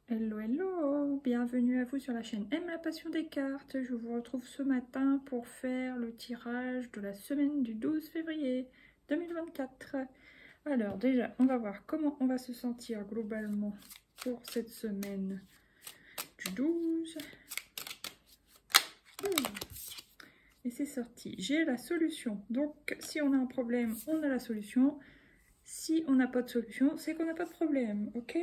Hello, hello, bienvenue à vous sur la chaîne Aime la passion des cartes. Je vous retrouve ce matin pour faire le tirage de la semaine du 12 février 2024. Alors déjà, on va voir comment on va se sentir globalement pour cette semaine du 12. Et c'est sorti, j'ai la solution. Donc si on a un problème, on a la solution. Si on n'a pas de solution, c'est qu'on n'a pas de problème, ok?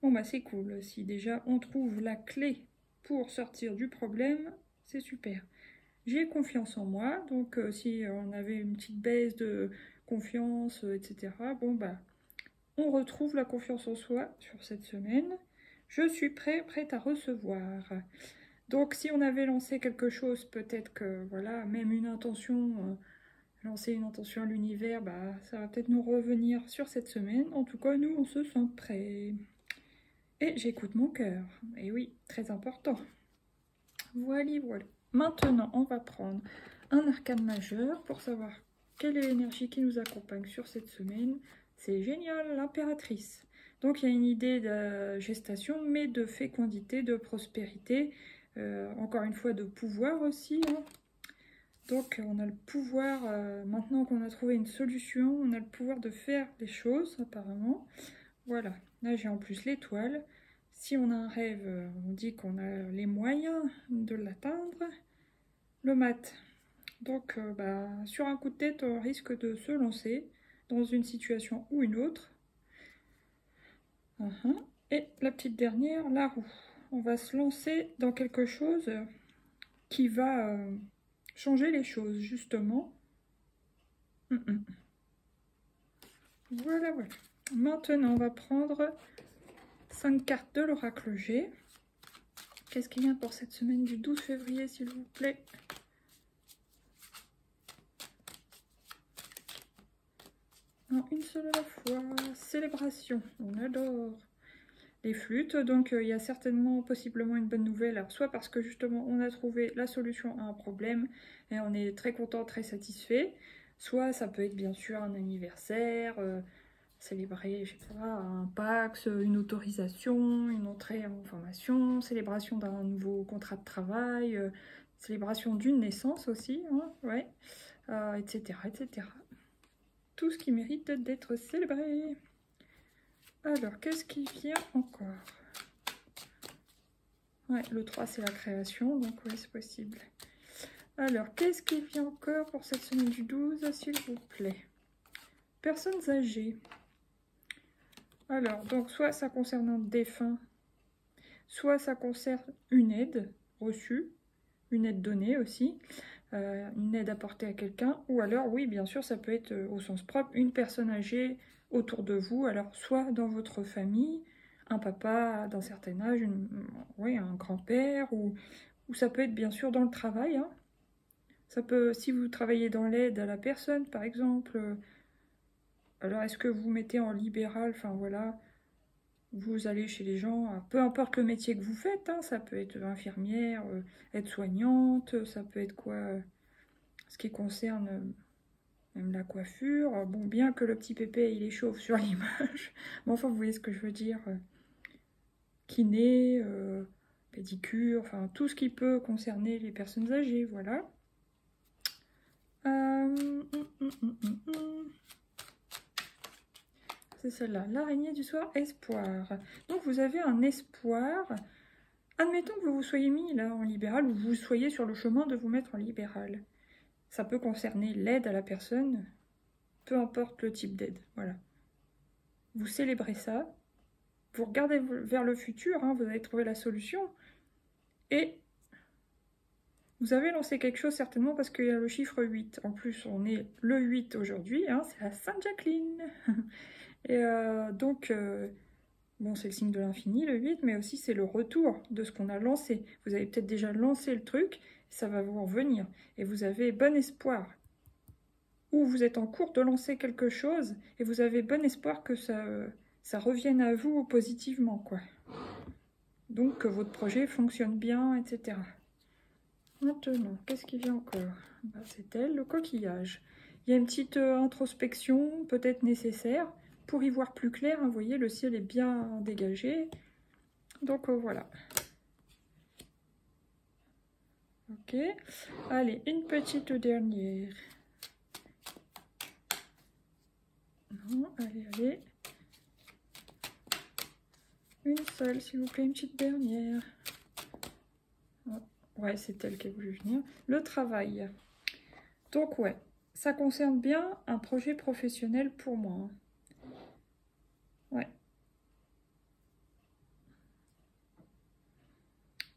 Bon bah c'est cool, si déjà on trouve la clé pour sortir du problème, c'est super. J'ai confiance en moi, donc si on avait une petite baisse de confiance, etc., bon bah on retrouve la confiance en soi sur cette semaine. Je suis prête à recevoir. Donc si on avait lancé quelque chose, peut-être que voilà, même une intention, lancer une intention à l'univers, bah ça va peut-être nous revenir sur cette semaine. En tout cas, nous on se sent prêts. Et j'écoute mon cœur. Et oui, très important. Voilà, voilà. Maintenant, on va prendre un arcane majeur pour savoir quelle est l'énergie qui nous accompagne sur cette semaine. C'est génial, l'impératrice. Donc, il y a une idée de gestation, mais de fécondité, de prospérité. Encore une fois, de pouvoir aussi. Hein. Donc, on a le pouvoir, maintenant qu'on a trouvé une solution, on a le pouvoir de faire des choses, apparemment. Voilà, là j'ai en plus l'étoile. Si on a un rêve, on dit qu'on a les moyens de l'atteindre. Le mat. Donc, sur un coup de tête, on risque de se lancer dans une situation ou une autre. Et la petite dernière, la roue. On va se lancer dans quelque chose qui va changer les choses, justement. Voilà, voilà. Maintenant, on va prendre 5 cartes de l'oracle G. Qu'est-ce qu'il y a pour cette semaine du 12 février, s'il vous plaît? Non, une seule à la fois. Célébration, on adore. Les flûtes, donc il y a certainement, possiblement une bonne nouvelle. Alors, soit parce que justement, on a trouvé la solution à un problème et on est très content, très satisfait. Soit ça peut être bien sûr un anniversaire, célébrer, je sais pas, un PAX, une autorisation, une entrée en formation, célébration d'un nouveau contrat de travail, célébration d'une naissance aussi, hein, ouais, etc., etc. Tout ce qui mérite d'être célébré. Alors, qu'est-ce qui vient encore? Ouais, le 3, c'est la création, donc oui, c'est possible. Alors, qu'est-ce qui vient encore pour cette semaine du 12, s'il vous plaît? Personnes âgées. Alors, donc, soit ça concerne un défunt, soit ça concerne une aide reçue, une aide donnée aussi, une aide apportée à quelqu'un, ou alors, oui, bien sûr, ça peut être au sens propre, une personne âgée autour de vous, alors soit dans votre famille, un papa d'un certain âge, oui, un grand-père, ou ça peut être bien sûr dans le travail. Hein. Ça peut, si vous travaillez dans l'aide à la personne, par exemple, alors est-ce que vous mettez en libéral, enfin voilà, vous allez chez les gens, peu importe le métier que vous faites, hein, ça peut être infirmière, aide-soignante, ça peut être quoi, ce qui concerne même la coiffure. Bon, bien que le petit pépé, il est chauve sur l'image, mais enfin, vous voyez ce que je veux dire. Kiné, pédicure, enfin, tout ce qui peut concerner les personnes âgées, voilà. C'est celle-là, l'araignée du soir, espoir. Donc vous avez un espoir. Admettons que vous vous soyez mis là en libéral ou vous soyez sur le chemin de vous mettre en libéral. Ça peut concerner l'aide à la personne, peu importe le type d'aide. Voilà. Vous célébrez ça, vous regardez vers le futur, hein, vous avez trouvé la solution, et vous avez lancé quelque chose certainement parce qu'il y a le chiffre 8. En plus, on est le 8 aujourd'hui, hein, c'est la Sainte-Jacqueline. Et donc, bon, c'est le signe de l'infini, le 8, mais aussi c'est le retour de ce qu'on a lancé. Vous avez peut-être déjà lancé le truc, ça va vous revenir. Et vous avez bon espoir. Ou vous êtes en cours de lancer quelque chose, et vous avez bon espoir que ça revienne à vous positivement, quoi. Donc, que votre projet fonctionne bien, etc. Maintenant, qu'est-ce qui vient encore? C'est elle, le coquillage. Il y a une petite introspection, peut-être nécessaire, pour y voir plus clair. Hein, vous voyez, le ciel est bien dégagé. Donc voilà. Ok. Allez, une petite dernière. Non, allez, allez. Une seule, s'il vous plaît, une petite dernière. Oh, ouais, c'est elle qui a voulu venir. Le travail. Donc ouais, ça concerne bien un projet professionnel pour moi. Ouais.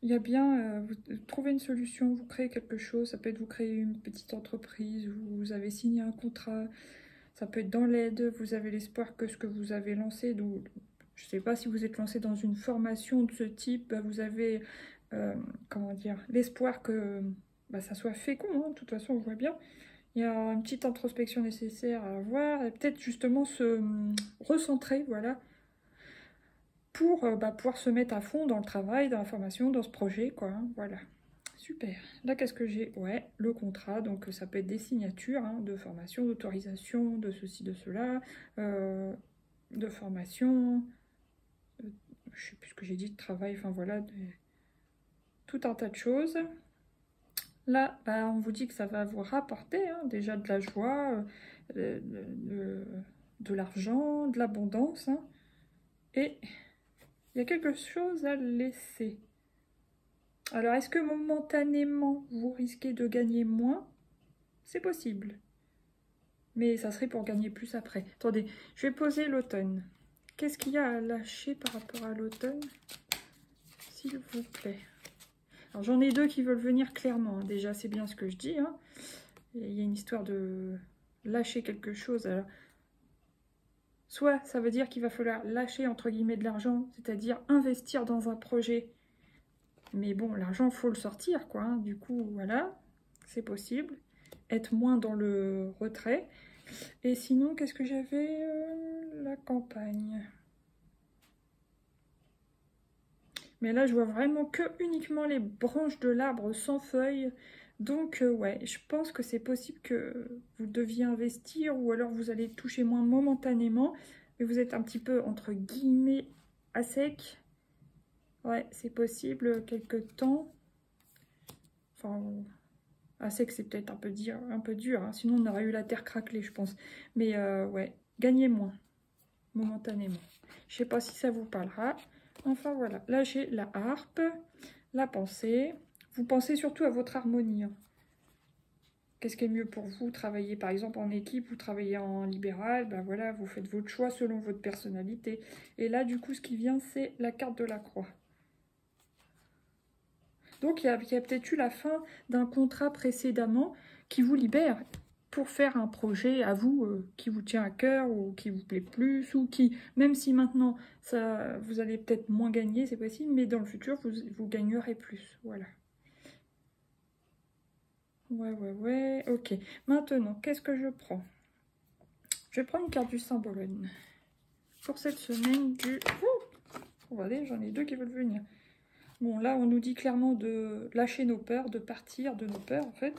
Il y a bien, vous trouvez une solution, vous créez quelque chose, ça peut être vous créez une petite entreprise, vous avez signé un contrat, ça peut être dans l'aide, vous avez l'espoir que ce que vous avez lancé, donc, je ne sais pas si vous êtes lancé dans une formation de ce type, bah, vous avez, comment dire, l'espoir que bah, ça soit fécond, hein, de toute façon on voit bien. Il y a une petite introspection nécessaire à avoir, et peut-être justement se recentrer, voilà, pour bah, pouvoir se mettre à fond dans le travail, dans la formation, dans ce projet, quoi, hein, voilà. Super. Là, qu'est-ce que j'ai? Ouais, le contrat, donc ça peut être des signatures hein, de formation, d'autorisation, de ceci, de cela, de formation, je sais plus ce que j'ai dit, de travail, enfin voilà, tout un tas de choses. Là, bah, on vous dit que ça va vous rapporter hein, déjà de la joie, de l'argent, de l'abondance, hein, et il y a quelque chose à laisser. Alors, est-ce que momentanément, vous risquez de gagner moins? C'est possible. Mais ça serait pour gagner plus après. Attendez, je vais poser l'automne. Qu'est-ce qu'il y a à lâcher par rapport à l'automne? S'il vous plaît. Alors, j'en ai deux qui veulent venir clairement. Hein. Déjà, c'est bien ce que je dis. Hein. Il y a une histoire de lâcher quelque chose. Alors, soit ça veut dire qu'il va falloir lâcher, entre guillemets, de l'argent, c'est-à-dire investir dans un projet. Mais bon, l'argent, il faut le sortir, quoi. Hein. Du coup, voilà, c'est possible. Être moins dans le retrait. Et sinon, qu'est-ce que j'avais la campagne. Mais là, je vois vraiment que uniquement les branches de l'arbre sans feuilles. Donc, ouais, je pense que c'est possible que vous deviez investir ou alors vous allez toucher moins momentanément. Mais vous êtes un petit peu, entre guillemets, à sec. Ouais, c'est possible, quelques temps. Enfin, à sec, c'est peut-être un peu dur. Hein. Sinon, on aurait eu la terre craquelée, je pense. Mais, ouais, gagnez moins, momentanément. Je sais pas si ça vous parlera. Enfin voilà, là j'ai la harpe, la pensée. Vous pensez surtout à votre harmonie. Hein. Qu'est-ce qui est mieux pour vous? Travailler par exemple en équipe, vous travaillez en libéral, ben voilà, vous faites votre choix selon votre personnalité. Et là du coup ce qui vient c'est la carte de la croix. Donc il y a peut-être eu la fin d'un contrat précédemment qui vous libère pour faire un projet à vous qui vous tient à cœur ou qui vous plaît plus ou qui, même si maintenant ça, vous allez peut-être moins gagner, c'est possible, mais dans le futur vous gagnerez plus, voilà. Ouais, ok. Maintenant, qu'est-ce que je prends? Je prends une carte du Saint-Bologne pour cette semaine du... Regardez, j'en ai deux qui veulent venir. Bon, là, on nous dit clairement de lâcher nos peurs, de partir de nos peurs, en fait.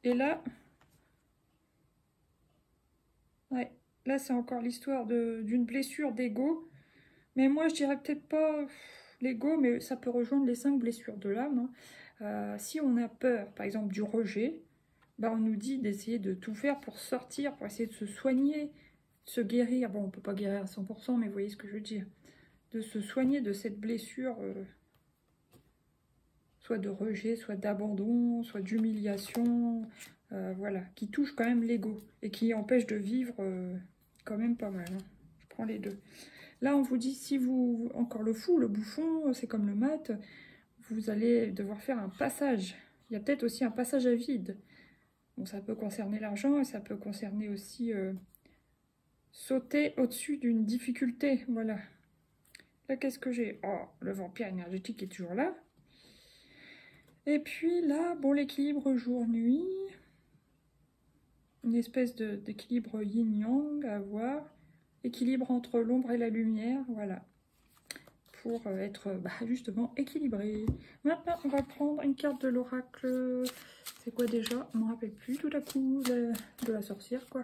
Et là... Ouais, là, c'est encore l'histoire d'une blessure d'ego. Mais moi, je dirais peut-être pas l'ego, mais ça peut rejoindre les 5 blessures de l'âme. Hein. Si on a peur, par exemple, du rejet, bah, on nous dit d'essayer de tout faire pour sortir, pour essayer de se soigner, de se guérir. Bon, on ne peut pas guérir à 100%, mais vous voyez ce que je veux dire. De se soigner de cette blessure, soit de rejet, soit d'abandon, soit d'humiliation, voilà, qui touche quand même l'ego et qui empêche de vivre quand même pas mal. Hein. Je prends les deux. Là, on vous dit, si vous... Encore le fou, le bouffon, c'est comme le mat, vous allez devoir faire un passage. Il y a peut-être aussi un passage à vide. Bon, ça peut concerner l'argent et ça peut concerner aussi sauter au-dessus d'une difficulté. Voilà. Là, qu'est-ce que j'ai? Oh, le vampire énergétique est toujours là. Et puis là, bon, l'équilibre jour-nuit. Une espèce d'équilibre yin-yang à voir. Équilibre entre l'ombre et la lumière, voilà. Pour être justement équilibré. Maintenant, on va prendre une carte de l'oracle. C'est quoi déjà? Je ne me rappelle plus tout à coup de la sorcière, quoi.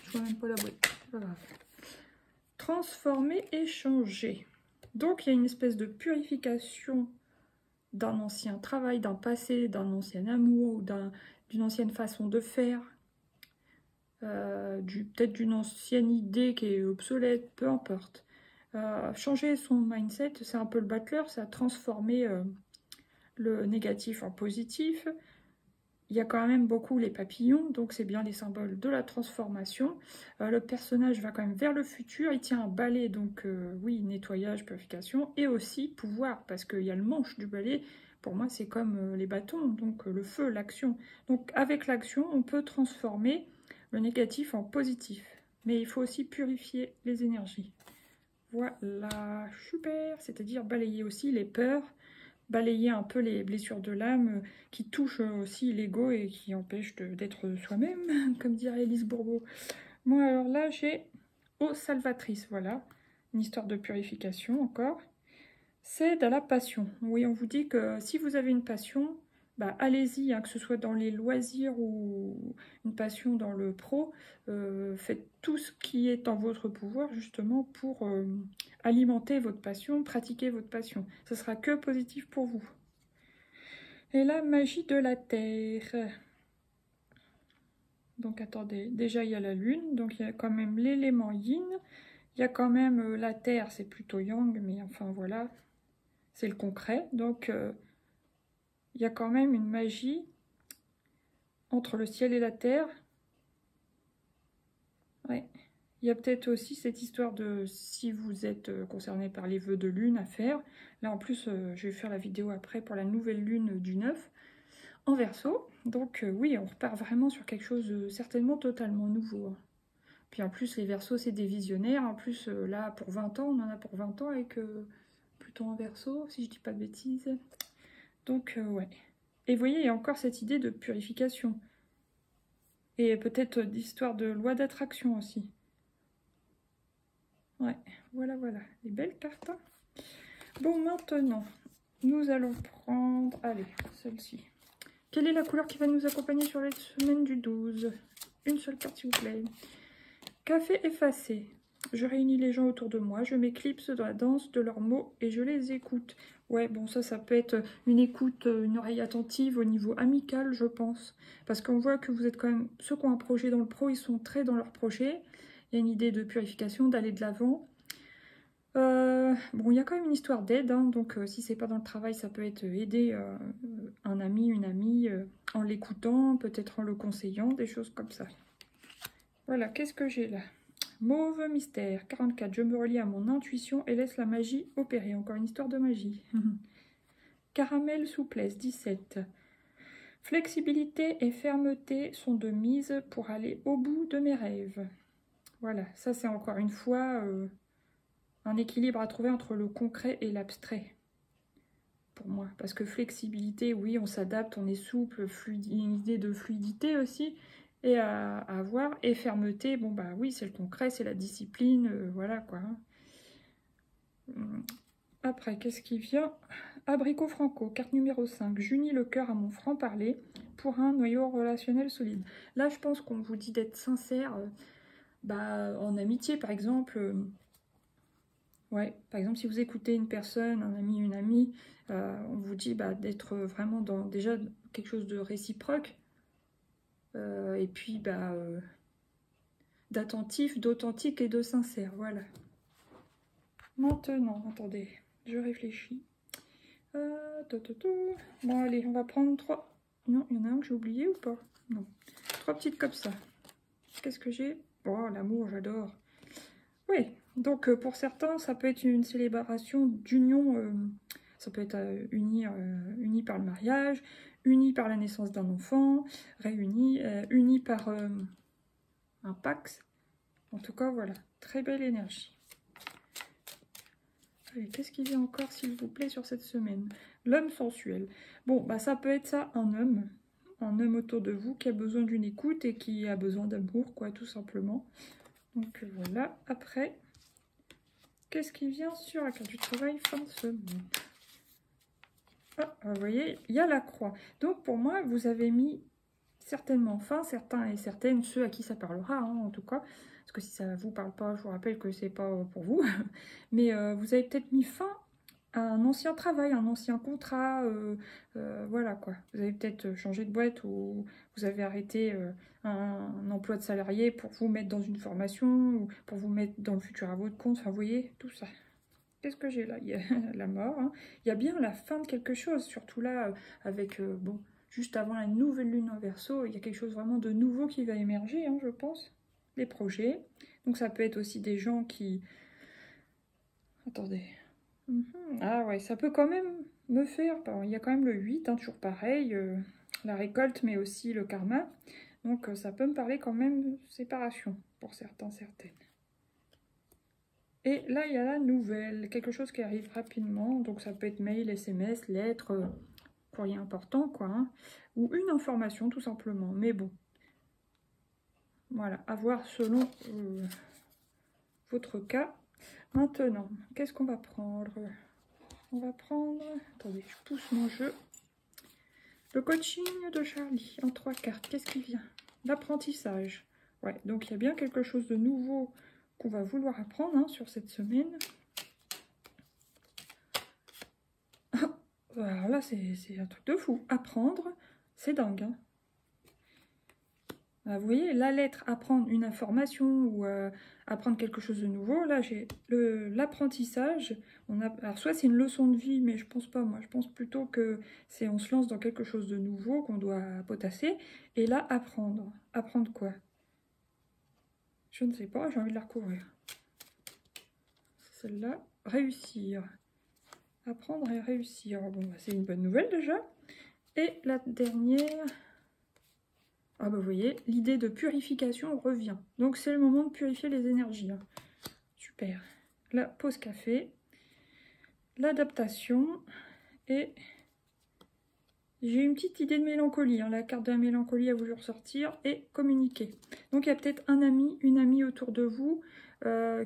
Je vois même pas la boîte. Pas grave. Transformer et changer. Donc il y a une espèce de purification d'un ancien travail, d'un passé, d'un ancien amour, ou d'une ancienne façon de faire, peut-être d'une ancienne idée qui est obsolète, peu importe. Changer son mindset, c'est un peu le battleur, ça a transformé le négatif en positif. Il y a quand même beaucoup les papillons, donc c'est bien les symboles de la transformation. Le personnage va quand même vers le futur, il tient un balai, donc oui, nettoyage, purification, et aussi pouvoir, parce qu'il y a le manche du balai. Pour moi, c'est comme les bâtons, donc le feu, l'action. Donc avec l'action, on peut transformer le négatif en positif. Mais il faut aussi purifier les énergies. Voilà, super, c'est-à-dire balayer aussi les peurs, balayer un peu les blessures de l'âme qui touchent aussi l'ego et qui empêchent d'être soi-même, comme dirait Élise Bourbeau. Moi, alors là, j'ai Eau Salvatrice, voilà, une histoire de purification encore. C'est à la passion. Oui, on vous dit que si vous avez une passion, bah, allez-y, hein, que ce soit dans les loisirs ou une passion dans le pro, faites tout ce qui est en votre pouvoir justement pour alimenter votre passion, pratiquer votre passion. Ce sera que positif pour vous. Et la magie de la terre. Donc attendez, déjà il y a la lune, donc il y a quand même l'élément yin. Il y a quand même la terre, c'est plutôt yang, mais enfin voilà, c'est le concret. Donc il y a quand même une magie entre le ciel et la terre. Ouais. Il y a peut-être aussi cette histoire de si vous êtes concerné par les vœux de lune à faire. Là en plus, je vais faire la vidéo après pour la nouvelle lune du 9 en Verseau. Donc oui, on repart vraiment sur quelque chose certainement totalement nouveau, hein. Puis en plus, les Verseaux, c'est des visionnaires. En plus, là, pour 20 ans, on en a pour 20 ans avec Pluton en Verseau, si je dis pas de bêtises. Donc ouais. Et vous voyez, il y a encore cette idée de purification. Et peut-être d'histoire de loi d'attraction aussi. Ouais, voilà, voilà. Des belles cartes, hein. Bon, maintenant, nous allons prendre... Allez, celle-ci. Quelle est la couleur qui va nous accompagner sur la semaine du 12? Une seule carte, s'il vous plaît. Café effacé. Je réunis les gens autour de moi, je m'éclipse dans la danse de leurs mots et je les écoute. Ouais, bon, ça peut être une écoute, une oreille attentive au niveau amical, je pense. Parce qu'on voit que vous êtes quand même... Ceux qui ont un projet dans le pro, ils sont très dans leur projet. Il y a une idée de purification, d'aller de l'avant. Bon, il y a quand même une histoire d'aide, hein, donc si c'est pas dans le travail, ça peut être aider un ami, une amie, en l'écoutant, peut-être en le conseillant, des choses comme ça. Voilà, qu'est-ce que j'ai là? Mauve mystère, 44, je me relie à mon intuition et laisse la magie opérer. Encore une histoire de magie. Caramel souplesse, 17. Flexibilité et fermeté sont de mise pour aller au bout de mes rêves. Voilà, ça c'est encore une fois un équilibre à trouver entre le concret et l'abstrait. Pour moi, parce que flexibilité, oui, on s'adapte, on est souple, une idée de fluidité aussi, et à avoir, et fermeté, bon bah oui, c'est le concret, c'est la discipline, voilà quoi. Après, qu'est-ce qui vient? Abricot franco, carte numéro 5, j'unis le cœur à mon franc-parler pour un noyau relationnel solide. Là, je pense qu'on vous dit d'être sincère, bah, en amitié par exemple. Ouais, par exemple, si vous écoutez une personne, un ami, une amie, on vous dit bah, d'être vraiment dans déjà quelque chose de réciproque, et puis bah, d'attentif, d'authentique et de sincère, voilà. Maintenant, attendez, je réfléchis. Bon, allez, on va prendre 3. Non, il y en a un que j'ai oublié ou pas? Non. 3 petites comme ça. Qu'est-ce que j'ai? Oh, l'amour, j'adore. Oui, donc pour certains, ça peut être une célébration d'union, ça peut être unis par le mariage, unis par la naissance d'un enfant, réunis, unis par un Pax. En tout cas, voilà, très belle énergie. Allez, qu'est-ce qu'il y a encore, s'il vous plaît, sur cette semaine? L'homme sensuel. Bon, bah ça peut être ça, un homme autour de vous qui a besoin d'une écoute et qui a besoin d'amour, quoi, tout simplement. Donc voilà, après... Qu'est-ce qui vient sur la carte du travail fin de semaine? Ah, vous voyez, il y a la croix. Donc pour moi, vous avez mis certainement fin, certains et certaines, ceux à qui ça parlera, hein, en tout cas, parce que si ça vous parle pas, je vous rappelle que c'est pas pour vous, mais vous avez peut-être mis fin à un ancien travail, un ancien contrat, voilà quoi. Vous avez peut-être changé de boîte ou vous avez arrêté un emploi de salarié pour vous mettre dans une formation ou pour vous mettre dans le futur à votre compte, enfin vous voyez, tout ça. Qu'est-ce que j'ai là? Il y a la mort, hein. Il y a bien la fin de quelque chose, surtout là, avec, bon, juste avant la nouvelle lune en Verseau, il y a quelque chose vraiment de nouveau qui va émerger, hein, je pense. Les projets. Donc ça peut être aussi des gens qui... Attendez. Ah ouais, ça peut quand même me faire... Il y a quand même le 8, hein, toujours pareil, la récolte, mais aussi le karma. Donc ça peut me parler quand même de séparation, pour certains, certaines. Et là, il y a la nouvelle, quelque chose qui arrive rapidement, donc ça peut être mail, SMS, lettre, courrier important, quoi, hein, ou une information, tout simplement, mais bon. Voilà, à voir selon votre cas. Maintenant, qu'est-ce qu'on va prendre? On va prendre... Attendez, je pousse mon jeu. Le coaching de Charlie, en 3 cartes, qu'est-ce qui vient? L'apprentissage. Ouais, donc il y a bien quelque chose de nouveau qu'on va vouloir apprendre, hein, sur cette semaine. Alors là, c'est un truc de fou. Apprendre, c'est dingue, hein. Vous voyez, la lettre, apprendre une information ou apprendre quelque chose de nouveau. Là, j'ai l'apprentissage. Alors, soit c'est une leçon de vie, mais je pense pas, moi. Je pense plutôt que c'est on se lance dans quelque chose de nouveau qu'on doit potasser. Et là, apprendre. Apprendre quoi? Je ne sais pas, j'ai envie de la recouvrir. Celle-là, réussir. Apprendre et réussir. Bon, bah, c'est une bonne nouvelle déjà. Et la dernière... Ah bah vous voyez, l'idée de purification revient. Donc c'est le moment de purifier les énergies, hein. Super. La pause café, l'adaptation, et j'ai une petite idée de mélancolie, hein. La carte de la mélancolie a voulu ressortir, et communiquer. Donc il y a peut-être un ami, une amie autour de vous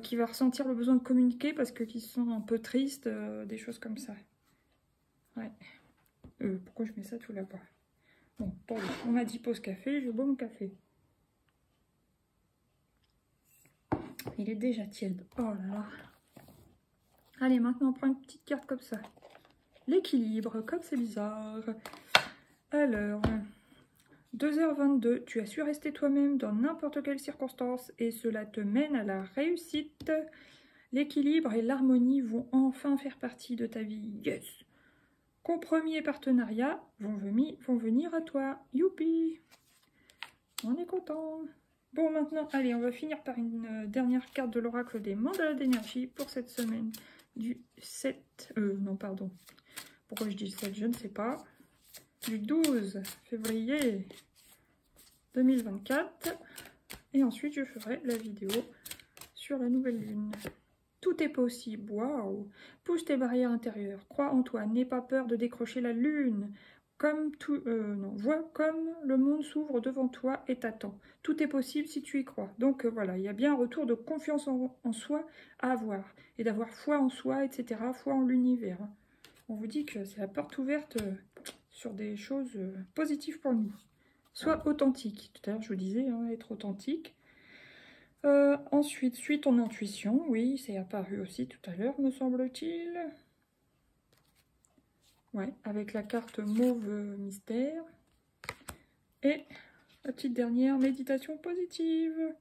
qui va ressentir le besoin de communiquer parce qu'ils sont un peu tristes, des choses comme ça. Ouais. Pourquoi je mets ça tout là-bas? Bon, pardon, on m'a dit pause café, je bois mon café. Il est déjà tiède. Oh là là. Allez, maintenant on prend une petite carte comme ça. L'équilibre, comme c'est bizarre. Alors, 2h22, tu as su rester toi-même dans n'importe quelle circonstance et cela te mène à la réussite. L'équilibre et l'harmonie vont enfin faire partie de ta vie. Yes! Compromis et partenariat vont venir à toi. Youpi! On est content. Bon, maintenant, allez, on va finir par une dernière carte de l'oracle des mandalas d'énergie pour cette semaine du 7... non, pardon. Pourquoi je dis 7, je ne sais pas. Du 12 février 2024. Et ensuite, je ferai la vidéo sur la nouvelle lune. Tout est possible. Waouh! Pousse tes barrières intérieures. Crois en toi. N'aie pas peur de décrocher la lune. Comme tout, vois comme le monde s'ouvre devant toi et t'attend. Tout est possible si tu y crois. Donc voilà, il y a bien un retour de confiance en soi à avoir. Et d'avoir foi en soi, etc. Foi en l'univers. On vous dit que c'est la porte ouverte sur des choses positives pour nous. Sois authentique. Tout à l'heure, je vous disais, hein, être authentique. Ensuite, suis ton intuition. Oui, c'est apparu aussi tout à l'heure, me semble-t-il. Ouais, avec la carte mauve mystère. Et la petite dernière, méditation positive.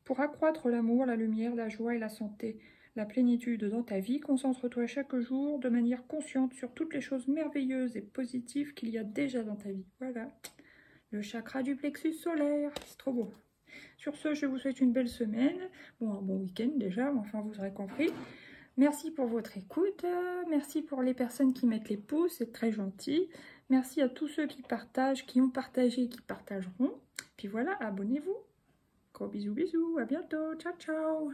Pour accroître l'amour, la lumière, la joie et la santé, la plénitude dans ta vie, concentre-toi chaque jour de manière consciente sur toutes les choses merveilleuses et positives qu'il y a déjà dans ta vie. Voilà, le chakra du plexus solaire, c'est trop beau. Sur ce, je vous souhaite une belle semaine. Bon, un bon week-end déjà, mais enfin vous aurez compris. Merci pour votre écoute, merci pour les personnes qui mettent les pouces, c'est très gentil. Merci à tous ceux qui partagent, qui ont partagé et qui partageront. Puis voilà, abonnez-vous. Gros bisous, bisous, à bientôt, ciao, ciao.